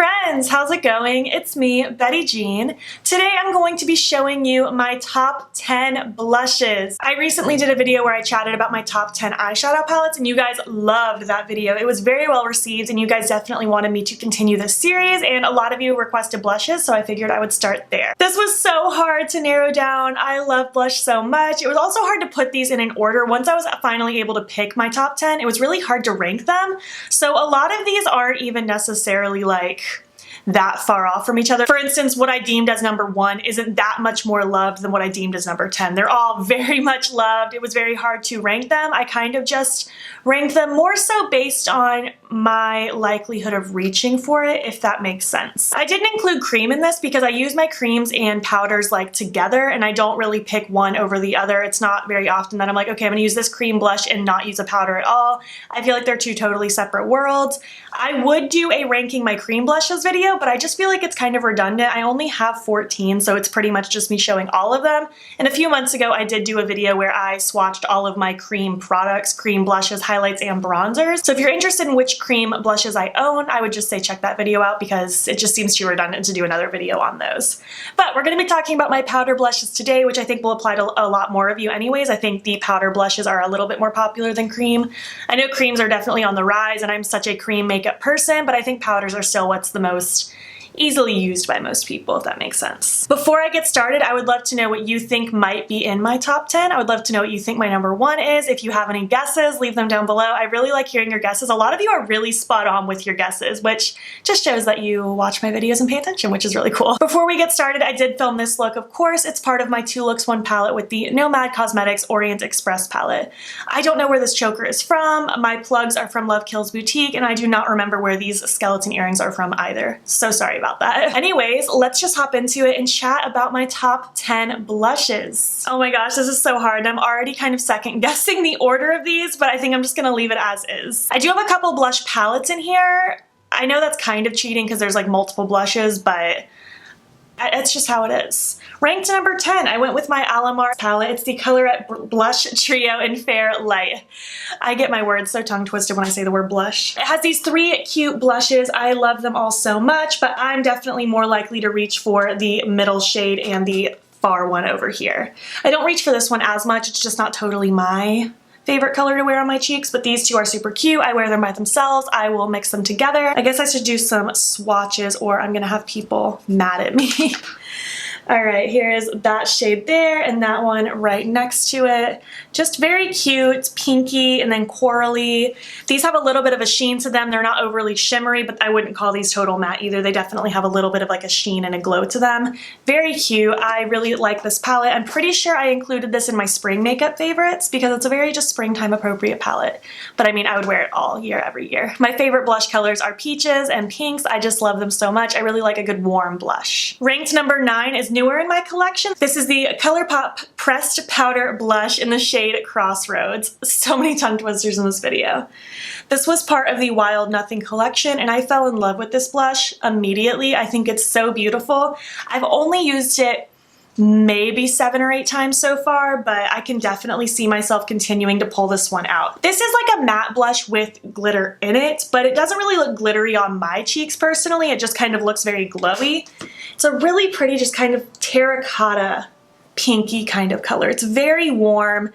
friends, how's it going? It's me, Betty Jean. Today I'm going to be showing you my top 10 blushes. I recently did a video where I chatted about my top 10 eyeshadow palettes and you guys loved that video. It was very well received and you guys definitely wanted me to continue this series, and a lot of you requested blushes, so I figured I would start there. This was so hard to narrow down. I love blush so much. It was also hard to put these in an order. Once I was finally able to pick my top 10, it was really hard to rank them. So a lot of these aren't even necessarily like that far off from each other. For instance, what I deemed as number 1 isn't that much more loved than what I deemed as number 10. They're all very much loved. It was very hard to rank them. I kind of just ranked them more so based on my likelihood of reaching for it, if that makes sense. I didn't include cream in this because I use my creams and powders like together, and I don't really pick one over the other. It's not very often that I'm like, okay, I'm gonna use this cream blush and not use a powder at all. I feel like they're two totally separate worlds. I would do a ranking my cream blushes video, but I just feel like it's kind of redundant. I only have 14, so it's pretty much just me showing all of them. And a few months ago, I did do a video where I swatched all of my cream products, cream blushes, highlights, and bronzers. So if you're interested in which cream blushes I own, I would just say check that video out because it just seems too redundant to do another video on those. But we're going to be talking about my powder blushes today, which I think will apply to a lot more of you anyways. I think the powder blushes are a little bit more popular than cream. I know creams are definitely on the rise and I'm such a cream makeup person, but I think powders are still what's the most easily used by most people, if that makes sense. Before I get started, I would love to know what you think might be in my top 10. I would love to know what you think my number 1 is. If you have any guesses, leave them down below. I really like hearing your guesses. A lot of you are really spot on with your guesses, which just shows that you watch my videos and pay attention, which is really cool. Before we get started, I did film this look. Of course, it's part of my 2 Looks 1 palette with the Nomad Cosmetics Orient Express palette. I don't know where this choker is from. My plugs are from Love Kills Boutique, and I do not remember where these skeleton earrings are from either. So sorry about that. Anyways, let's just hop into it and chat about my top 10 blushes. Oh my gosh, this is so hard. I'm already kind of second guessing the order of these, but I think I'm just gonna leave it as is. I do have a couple blush palettes in here. I know that's kind of cheating because there's like multiple blushes, but it's just how it is. Ranked number 10, I went with my Illamasqua palette. It's the Colorette Blush Trio in Fair Light. I get my words so tongue twisted when I say the word blush. It has these 3 cute blushes. I love them all so much, but I'm definitely more likely to reach for the middle shade and the far one over here. I don't reach for this one as much. It's just not totally my favorite color to wear on my cheeks, but these 2 are super cute. I wear them by themselves. I will mix them together. I guess I should do some swatches or I'm gonna have people mad at me. All right, here's that shade there and that one right next to it. Just very cute, pinky and then corally. These have a little bit of a sheen to them. They're not overly shimmery, but I wouldn't call these total matte either. They definitely have a little bit of like a sheen and a glow to them. Very cute. I really like this palette. I'm pretty sure I included this in my spring makeup favorites because it's a very just springtime appropriate palette. But I mean, I would wear it all year, every year. My favorite blush colors are peaches and pinks. I just love them so much. I really like a good warm blush. Ranked number 9 is newer in my collection. This is the ColourPop Pressed Powder Blush in the shade Crossroads. So many tongue twisters in this video. This was part of the Wild Nothing collection and I fell in love with this blush immediately. I think it's so beautiful. I've only used it maybe 7 or 8 times so far, but I can definitely see myself continuing to pull this one out. This is like a matte blush with glitter in it, but it doesn't really look glittery on my cheeks personally. It just kind of looks very glowy. It's a really pretty, just kind of terracotta, pinky kind of color. It's very warm,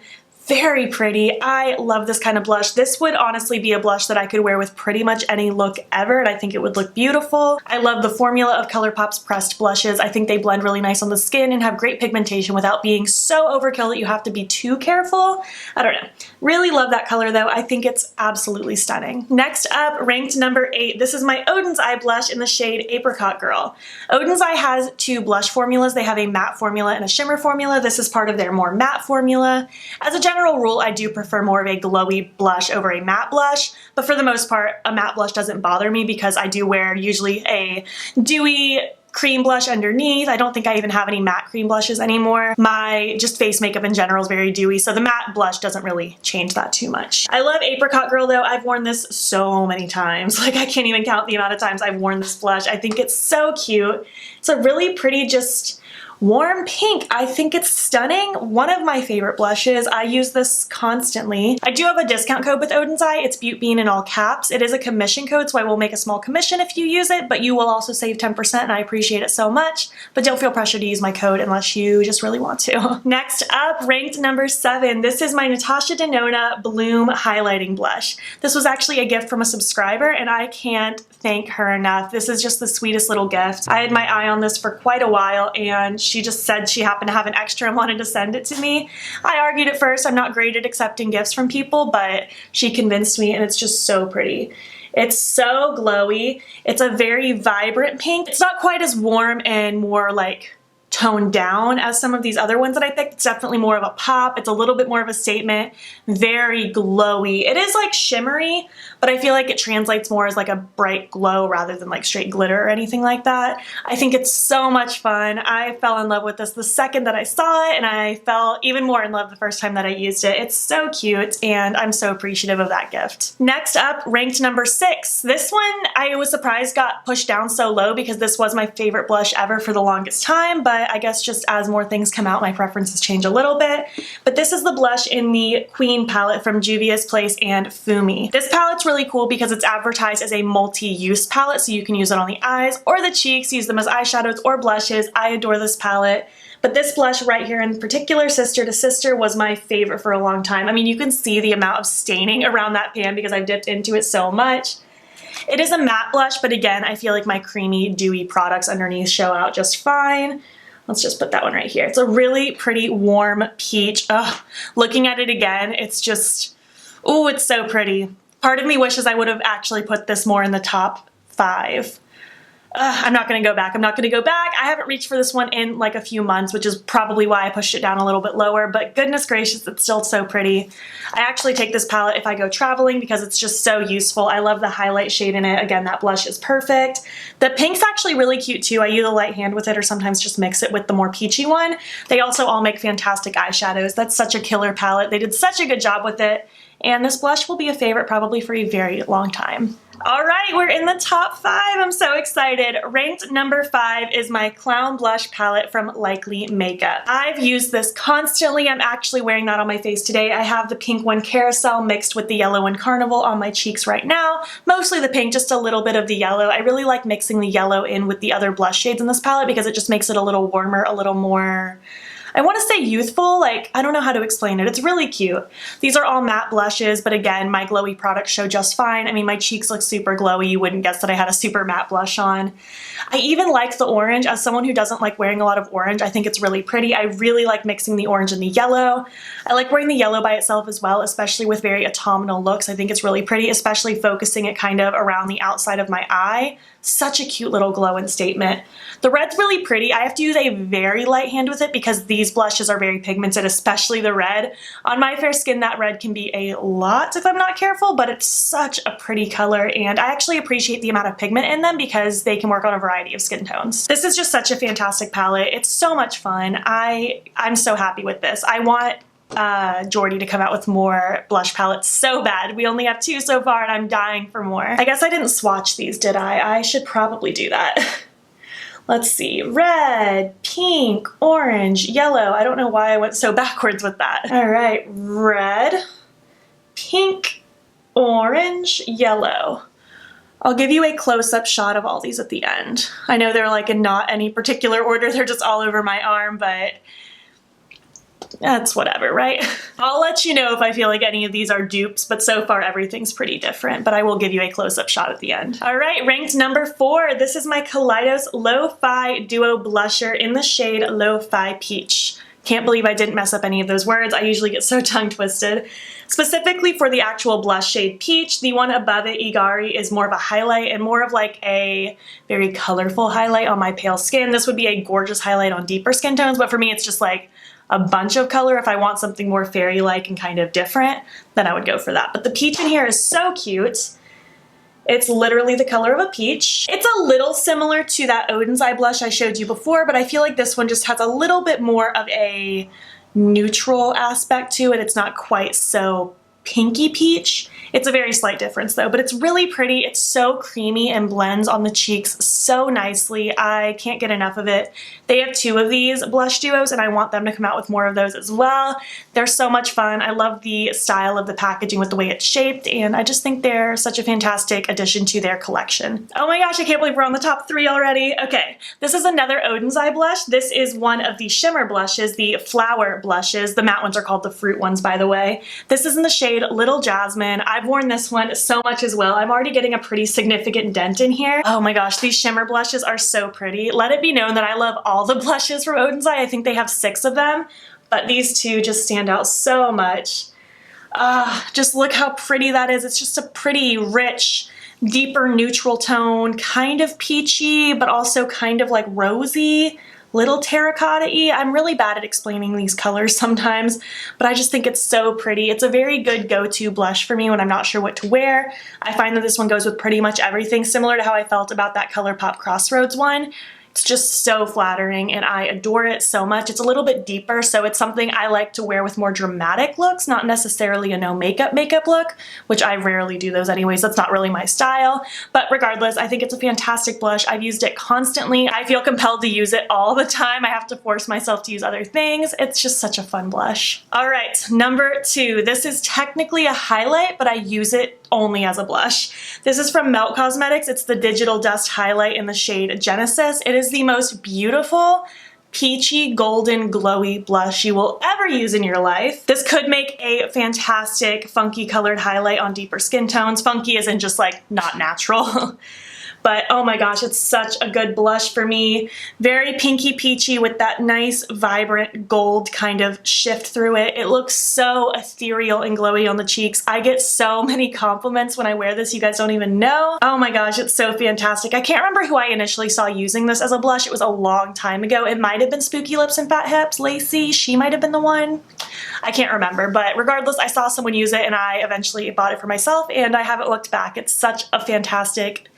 very pretty. I love this kind of blush. This would honestly be a blush that I could wear with pretty much any look ever, and I think it would look beautiful. I love the formula of ColourPop's pressed blushes. I think they blend really nice on the skin and have great pigmentation without being so overkill that you have to be too careful. I don't know. Really love that color though. I think it's absolutely stunning. Next up, ranked number 8. This is my Oden's Eye blush in the shade Apricot Girl. Oden's Eye has 2 blush formulas. They have a matte formula and a shimmer formula. This is part of their more matte formula. As a general rule, I do prefer more of a glowy blush over a matte blush, but for the most part, a matte blush doesn't bother me because I do wear usually a dewy cream blush underneath. I don't think I even have any matte cream blushes anymore. My just face makeup in general is very dewy, so the matte blush doesn't really change that too much. I love Apricot Girl though. I've worn this so many times. Like I can't even count the amount of times I've worn this blush. I think it's so cute. It's a really pretty just Warm pink. I think it's stunning. One of my favorite blushes. I use this constantly. I do have a discount code with Odin's Eye. It's Butte Bean in all caps. It is a commission code, so I will make a small commission if you use it, but you will also save 10% and I appreciate it so much. But don't feel pressured to use my code unless you just really want to. Next up, ranked number 7. This is my Natasha Denona Bloom Highlighting Blush. This was actually a gift from a subscriber and I can't thank her enough. This is just the sweetest little gift. I had my eye on this for quite a while and she just said she happened to have an extra and wanted to send it to me. I argued at first. I'm not great at accepting gifts from people, but she convinced me and it's just so pretty. It's so glowy. It's a very vibrant pink. It's not quite as warm and more like toned down as some of these other ones that I picked. It's definitely more of a pop. It's a little bit more of a statement. Very glowy. It is like shimmery, but I feel like it translates more as like a bright glow rather than like straight glitter or anything like that. I think it's so much fun. I fell in love with this the second that I saw it and I fell even more in love the first time that I used it. It's so cute and I'm so appreciative of that gift. Next up, ranked number 6. This one I was surprised got pushed down so low because this was my favorite blush ever for the longest time, but I guess just as more things come out, my preferences change a little bit. But this is the blush in the Queen palette from Juvia's Place and Fumi. This palette's really cool because it's advertised as a multi-use palette, so you can use it on the eyes or the cheeks, use them as eyeshadows or blushes. I adore this palette. But this blush right here in particular, Sister to Sister, was my favorite for a long time. I mean, you can see the amount of staining around that pan because I've dipped into it so much. It is a matte blush, but again, I feel like my creamy, dewy products underneath show out just fine. Let's just put that one right here. It's a really pretty warm peach. Ugh, looking at it again, it's just, ooh, it's so pretty. Part of me wishes I would have actually put this more in the top 5. I'm not gonna go back. I'm not gonna go back. I haven't reached for this one in like a few months, which is probably why I pushed it down a little bit lower, but goodness gracious, it's still so pretty. I actually take this palette if I go traveling because it's just so useful. I love the highlight shade in it. Again, that blush is perfect. The pink's actually really cute too. I use a light hand with it or sometimes just mix it with the more peachy one. They also all make fantastic eyeshadows. That's such a killer palette. They did such a good job with it. And this blush will be a favorite probably for a very long time. All right, we're in the top 5. I'm so excited. Ranked number 5 is my Clown Blush palette from Likely Makeup. I've used this constantly. I'm actually wearing that on my face today. I have the pink one Carousel mixed with the yellow one Carnival on my cheeks right now. Mostly the pink, just a little bit of the yellow. I really like mixing the yellow in with the other blush shades in this palette because it just makes it a little warmer, a little more, I want to say youthful, like, I don't know how to explain it. It's really cute. These are all matte blushes, but again, my glowy products show just fine. I mean, my cheeks look super glowy. You wouldn't guess that I had a super matte blush on. I even like the orange. As someone who doesn't like wearing a lot of orange, I think it's really pretty. I really like mixing the orange and the yellow. I like wearing the yellow by itself as well, especially with very autumnal looks. I think it's really pretty, especially focusing it kind of around the outside of my eye. Such a cute little glow and statement. The red's really pretty. I have to use a very light hand with it because these blushes are very pigmented, especially the red. On my fair skin, that red can be a lot if I'm not careful, but it's such a pretty color, and I actually appreciate the amount of pigment in them because they can work on a variety of skin tones. This is just such a fantastic palette. It's so much fun. I'm so happy with this. I want Jordy to come out with more blush palettes so bad. We only have 2 so far and I'm dying for more. I guess I didn't swatch these, did I? I should probably do that. Let's see, red, pink, orange, yellow. I don't know why I went so backwards with that. All right, red, pink, orange, yellow. I'll give you a close-up shot of all these at the end. I know they're like in not any particular order, they're just all over my arm, but that's whatever, right? I'll let you know if I feel like any of these are dupes, but so far everything's pretty different, but I will give you a close-up shot at the end. All right, ranked number 4. This is my Kaleidos Lo-Fi Duo Blusher in the shade Lo-Fi Peach. Can't believe I didn't mess up any of those words. I usually get so tongue-twisted. Specifically for the actual blush shade Peach, the one above it, Igari, is more of a highlight and more of like a very colorful highlight on my pale skin. This would be a gorgeous highlight on deeper skin tones, but for me it's just like a bunch of color. If I want something more fairy-like and kind of different, then I would go for that. But the peach in here is so cute. It's literally the color of a peach. It's a little similar to that Odin's Eye blush I showed you before, but I feel like this one just has a little bit more of a neutral aspect to it. It's not quite so pinky peach. It's a very slight difference though, but it's really pretty. It's so creamy and blends on the cheeks so nicely. I can't get enough of it. They have 2 of these blush duos and I want them to come out with more of those as well. They're so much fun. I love the style of the packaging with the way it's shaped, and I just think they're such a fantastic addition to their collection. Oh my gosh, I can't believe we're on the top 3 already. Okay, this is another Oden's Eye blush. This is one of the shimmer blushes, the flower blushes. The matte ones are called the fruit ones, by the way. This is in the shade Little Jasmine. I've worn this one so much as well. I'm already getting a pretty significant dent in here. Oh my gosh, these shimmer blushes are so pretty. Let it be known that I love all the blushes from Oden's Eye. I think they have 6 of them, but these 2 just stand out so much. Just look how pretty that is. It's just a pretty rich, deeper neutral tone, kind of peachy, but also kind of like rosy, little terracotta-y. I'm really bad at explaining these colors sometimes, but I just think it's so pretty. It's a very good go-to blush for me when I'm not sure what to wear. I find that this one goes with pretty much everything, similar to how I felt about that ColourPop Crossroads one. It's just so flattering and I adore it so much. It's a little bit deeper, so it's something I like to wear with more dramatic looks, not necessarily a no makeup look, which I rarely do those anyways. That's not really my style. But regardless, I think it's a fantastic blush. I've used it constantly. I feel compelled to use it all the time. I have to force myself to use other things. It's just such a fun blush. All right, number 2. This is technically a highlight, but I use it only as a blush. This is from Melt Cosmetics. It's the Digital Dust Highlight in the shade Genesis. It is the most beautiful, peachy, golden, glowy blush you will ever use in your life. This could make a fantastic funky colored highlight on deeper skin tones. Funky isn't just like not natural. But oh my gosh, it's such a good blush for me. Very pinky peachy with that nice vibrant gold kind of shift through it. It looks so ethereal and glowy on the cheeks. I get so many compliments when I wear this, you guys don't even know. Oh my gosh, it's so fantastic. I can't remember who I initially saw using this as a blush. It was a long time ago. It might have been Spooky Lips and Fat Hips, Lacey. She might have been the one. I can't remember, but regardless, I saw someone use it and I eventually bought it for myself and I haven't looked back. It's such a fantastic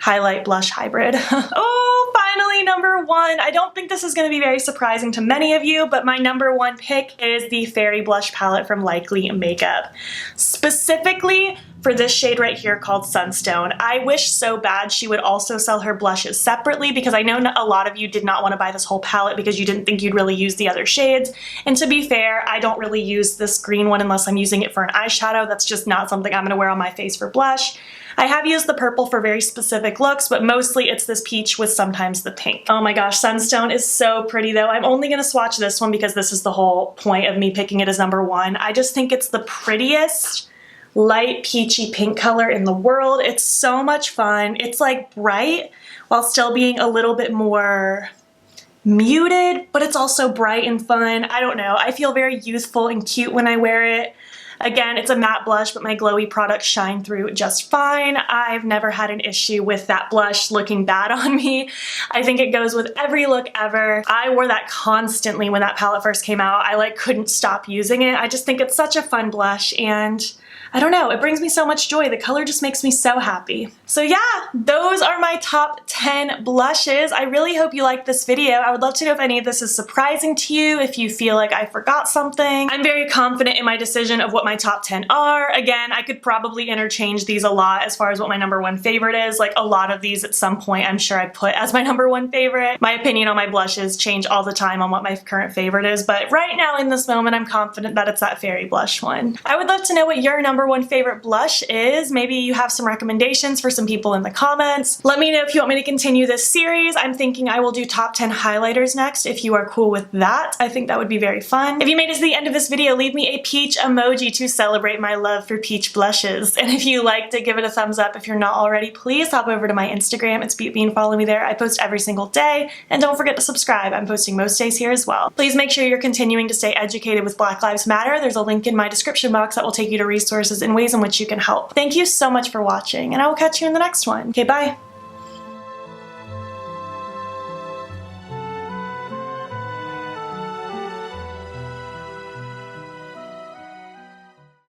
highlight blush hybrid. Oh, finally number 1. I don't think this is going to be very surprising to many of you, but my number 1 pick is the Fairy Blush Palette from Likely Makeup. Specifically for this shade right here called Sunstone. I wish so bad she would also sell her blushes separately because I know a lot of you did not want to buy this whole palette because you didn't think you'd really use the other shades. And to be fair, I don't really use this green one unless I'm using it for an eyeshadow. That's just not something I'm going to wear on my face for blush. I have used the purple for very specific looks, but mostly it's this peach with sometimes the pink. Oh my gosh, Sunstone is so pretty though. I'm only gonna swatch this one because this is the whole point of me picking it as number 1. I just think it's the prettiest light peachy pink color in the world. It's so much fun. It's like bright while still being a little bit more muted, but it's also bright and fun. I don't know. I feel very youthful and cute when I wear it. Again, it's a matte blush, but my glowy products shine through just fine. I've never had an issue with that blush looking bad on me. I think it goes with every look ever. I wore that constantly when that palette first came out. I like couldn't stop using it. I just think it's such a fun blush and I don't know, it brings me so much joy. The color just makes me so happy. So yeah, those are my top 10 blushes. I really hope you liked this video. I would love to know if any of this is surprising to you, if you feel like I forgot something. I'm very confident in my decision of what my top 10 are. Again, I could probably interchange these a lot as far as what my number 1 favorite is. Like a lot of these at some point I'm sure I put as my number 1 favorite. My opinion on my blushes change all the time on what my current favorite is, but right now in this moment I'm confident that it's that Fairy Blush one. I would love to know what your number 1 favorite blush is. Maybe you have some recommendations for some people in the comments. Let me know if you want me to continue this series. I'm thinking I will do top 10 highlighters next if you are cool with that. I think that would be very fun. If you made it to the end of this video, leave me a peach emoji to celebrate my love for peach blushes. And if you liked it, give it a thumbs up. If you're not already, please hop over to my Instagram. It's BeautBean. Follow me there. I post every single day. And don't forget to subscribe. I'm posting most days here as well. Please make sure you're continuing to stay educated with Black Lives Matter. There's a link in my description box that will take you to resources and ways in which you can help. Thank you so much for watching, and I will catch you in the next one. Okay, bye.